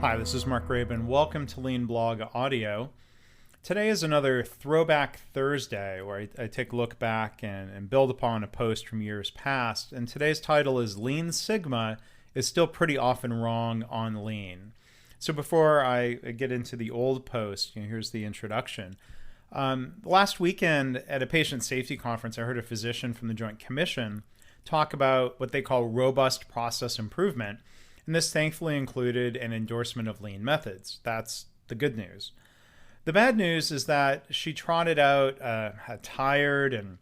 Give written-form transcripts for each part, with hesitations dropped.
Hi, this is Mark Graben. Welcome to Lean Blog Audio. Today is another Throwback Thursday where I take a look back and build upon a post from years past. And today's title is Lean Sigma is Still Pretty Often Wrong on Lean. So before I get into the old post, here's the introduction. Last weekend at a patient safety conference, I heard a physician from the Joint Commission talk about what they call robust process improvement. And this thankfully included an endorsement of lean methods. That's the good news. The bad news is that she trotted out a tired and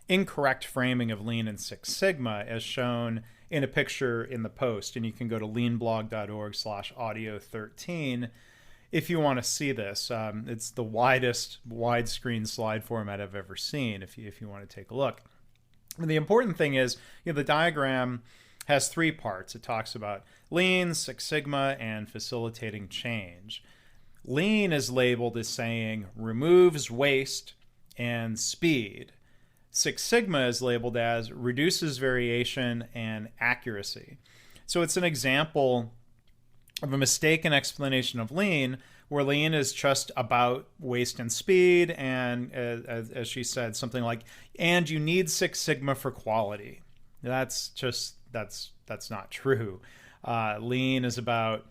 incorrect framing of lean and Six Sigma as shown in a picture in the post. And you can go to leanblog.org/audio13 if you want to see this. It's the widest widescreen slide format I've ever seen if you want to take a look. And the important thing is, the diagram has three parts. It talks about Lean, Six Sigma, and facilitating change. Lean is labeled as saying removes waste and speed. Six Sigma is labeled as reduces variation and accuracy. So it's an example of a mistaken explanation of Lean, where Lean is just about waste and speed, and as she said, something like, and you need Six Sigma for quality. That's not true. Lean is about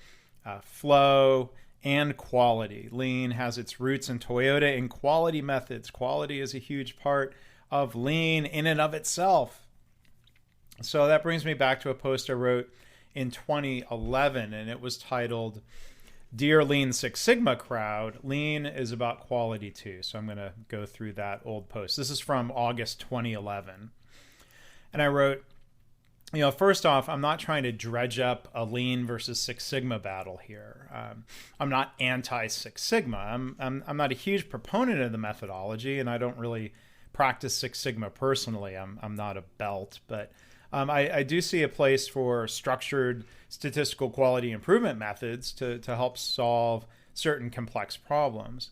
flow and quality. Lean has its roots in Toyota and quality methods. Quality is a huge part of Lean in and of itself. So that brings me back to a post I wrote in 2011, and it was titled, Dear Lean Six Sigma Crowd, Lean is about quality too. So I'm going to go through that old post. This is from August 2011. And I wrote, first off, I'm not trying to dredge up a Lean versus Six Sigma battle here. I'm not anti-Six Sigma. I'm not a huge proponent of the methodology, and I don't really practice Six Sigma personally. I'm not a belt, but I do see a place for structured statistical quality improvement methods to help solve certain complex problems.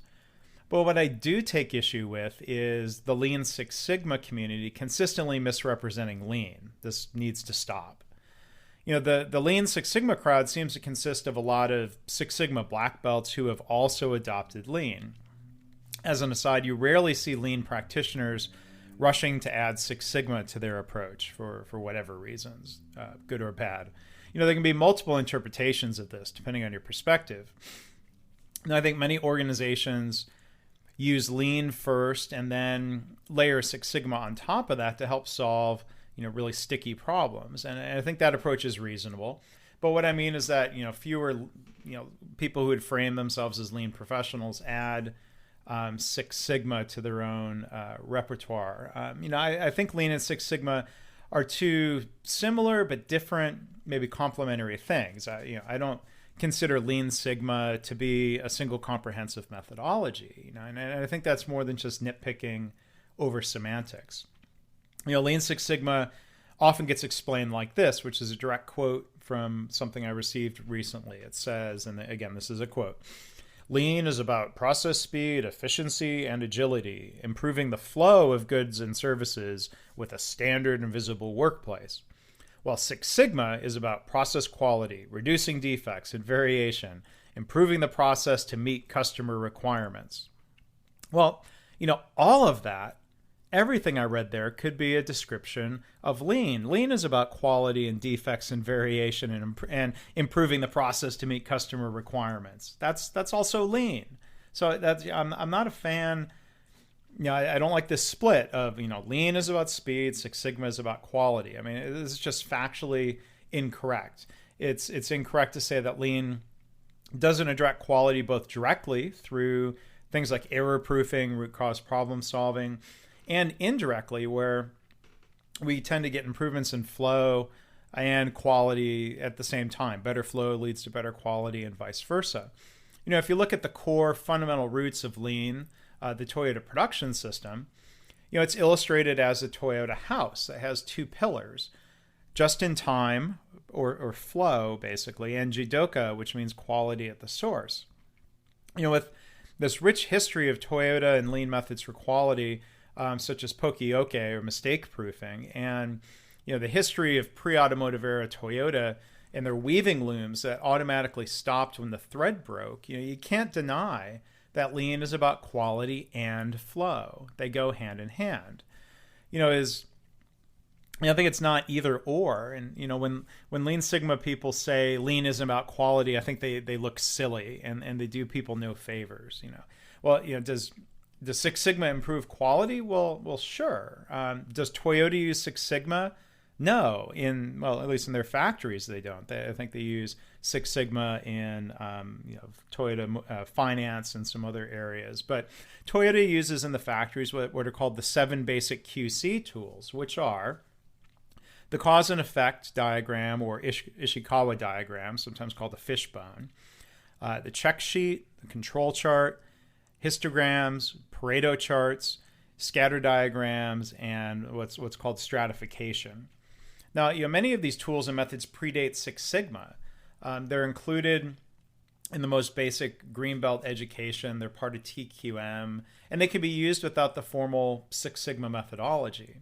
But what I do take issue with is the Lean Six Sigma community consistently misrepresenting Lean. This needs to stop. The Lean Six Sigma crowd seems to consist of a lot of Six Sigma black belts who have also adopted Lean. As an aside, you rarely see Lean practitioners rushing to add Six Sigma to their approach for whatever reasons, good or bad. There can be multiple interpretations of this depending on your perspective. Now, I think many organizations use Lean first and then layer Six Sigma on top of that to help solve, really sticky problems. And I think that approach is reasonable. But what I mean is that, fewer, people who would frame themselves as Lean professionals add Six Sigma to their own repertoire. I think Lean and Six Sigma are two similar but different, maybe complementary things. I don't consider Lean Sigma to be a single comprehensive methodology, and I think that's more than just nitpicking over semantics. Lean Six Sigma often gets explained like this, which is a direct quote from something I received recently. It says, and again, this is a quote, Lean is about process speed, efficiency, and agility, improving the flow of goods and services with a standard and visible workplace. While Six Sigma is about process quality, reducing defects and variation, improving the process to meet customer requirements. Well, all of that, everything I read there could be a description of Lean. Lean is about quality and defects and variation and improving the process to meet customer requirements. That's also Lean. So I'm not a fan. I don't like this split of, Lean is about speed, Six Sigma is about quality. I mean, this is just factually incorrect. It's incorrect to say that Lean doesn't address quality both directly through things like error proofing, root cause problem solving, and indirectly where we tend to get improvements in flow and quality at the same time. Better flow leads to better quality and vice versa. If you look at the core fundamental roots of Lean, the Toyota production system, it's illustrated as a Toyota house that has two pillars, just in time or flow basically, and Jidoka, which means quality at the source. With this rich history of Toyota and Lean methods for quality, such as Poka-yoke or mistake proofing, and the history of pre-automotive era Toyota and their weaving looms that automatically stopped when the thread broke, you can't deny that lean is about quality and flow. They go hand in hand. I think it's not either or. And, when Lean Sigma people say lean isn't about quality, I think they look silly and they do people no favors. Does Six Sigma improve quality? Well, sure. Does Toyota use Six Sigma? No. At least in their factories, they don't. I think they use Six Sigma in Toyota finance and some other areas. But Toyota uses in the factories what are called the 7 basic QC tools, which are the cause and effect diagram, or Ishikawa diagram, sometimes called the fishbone, the check sheet, the control chart, histograms, Pareto charts, scatter diagrams, and what's called stratification. Now, many of these tools and methods predate Six Sigma. They're included in the most basic Greenbelt education. They're part of TQM, and they can be used without the formal Six Sigma methodology.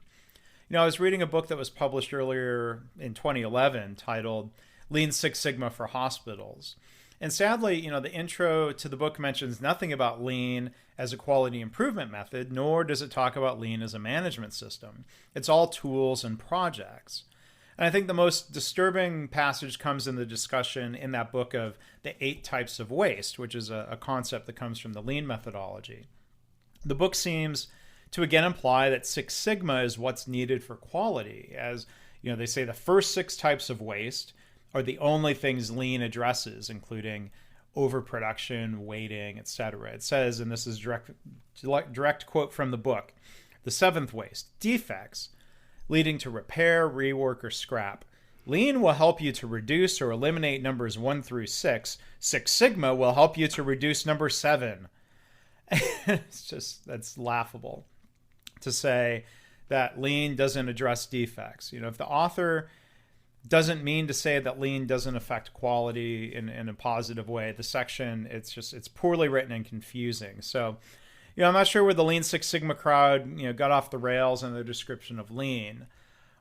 I was reading a book that was published earlier in 2011 titled Lean Six Sigma for Hospitals. And sadly, the intro to the book mentions nothing about lean as a quality improvement method, nor does it talk about lean as a management system. It's all tools and projects. And I think the most disturbing passage comes in the discussion in that book of the 8 types of waste, which is a concept that comes from the lean methodology. The book seems to again imply that Six Sigma is what's needed for quality. As they say, the first 6 types of waste are the only things lean addresses, including overproduction, weighting, etc. It says, and this is direct quote from the book, the 7th waste, defects, leading to repair, rework, or scrap. Lean will help you to reduce or eliminate numbers 1 through 6. Six Sigma will help you to reduce number 7. That's laughable to say that lean doesn't address defects. If the author doesn't mean to say that lean doesn't affect quality in a positive way, the section, it's poorly written and confusing. So, I'm not sure where the Lean Six Sigma crowd, got off the rails in their description of lean.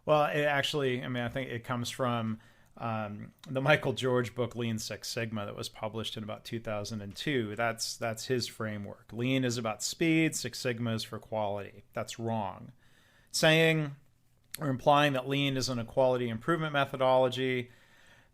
Well, it actually, I think it comes from the Michael George book, Lean Six Sigma, that was published in about 2002. That's his framework. Lean is about speed, Six Sigma is for quality. That's wrong. Saying or implying that lean isn't a quality improvement methodology,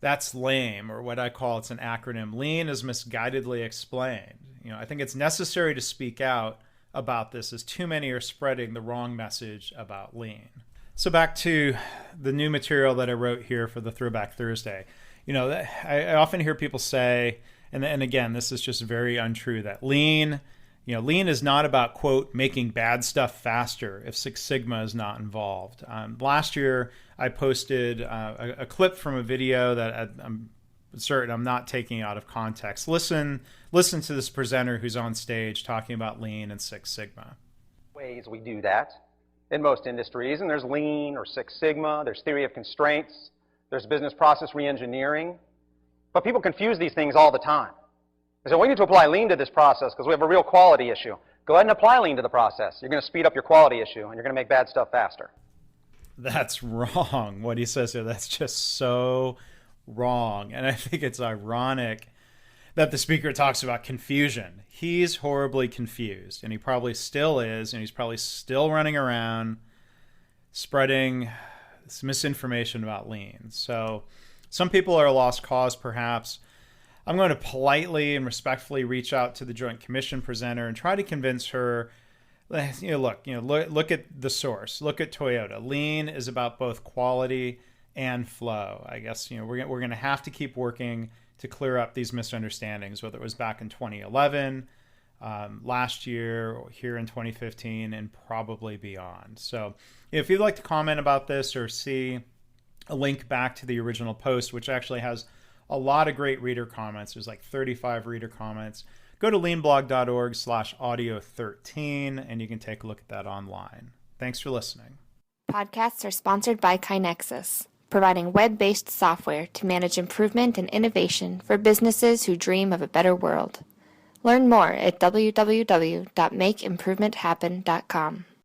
that's lame, or what I call, it's an acronym. Lean is misguidedly explained. I think it's necessary to speak out about this, as too many are spreading the wrong message about lean. So back to the new material that I wrote here for the Throwback Thursday. I often hear people say, and again, this is just very untrue, that lean is not about, quote, making bad stuff faster if Six Sigma is not involved. Last year, I posted a clip from a video that I'm certain I'm not taking out of context. Listen to this presenter who's on stage talking about lean and Six Sigma. Ways we do that in most industries, and there's lean or Six Sigma, there's theory of constraints, there's business process reengineering, but people confuse these things all the time. They say, we need to apply lean to this process because we have a real quality issue. Go ahead and apply lean to the process. You're going to speed up your quality issue, and you're going to make bad stuff faster. That's wrong. What he says here, that's just so wrong. And I think it's ironic that the speaker talks about confusion. He's horribly confused, and he probably still is, and he's probably still running around spreading this misinformation about lean. So some people are a lost cause, perhaps. I'm going to politely and respectfully reach out to the Joint Commission presenter and try to convince her, look at the source. Look at Toyota. Lean is about both quality and flow. I guess, we're going to have to keep working to clear up these misunderstandings, whether it was back in 2011, last year, or here in 2015, and probably beyond. So if you'd like to comment about this or see a link back to the original post, which actually has a lot of great reader comments. There's like 35 reader comments. Go to leanblog.org/audio13 and you can take a look at that online. Thanks for listening. Podcasts are sponsored by KaiNexus, providing web-based software to manage improvement and innovation for businesses who dream of a better world. Learn more at www.makeimprovementhappen.com.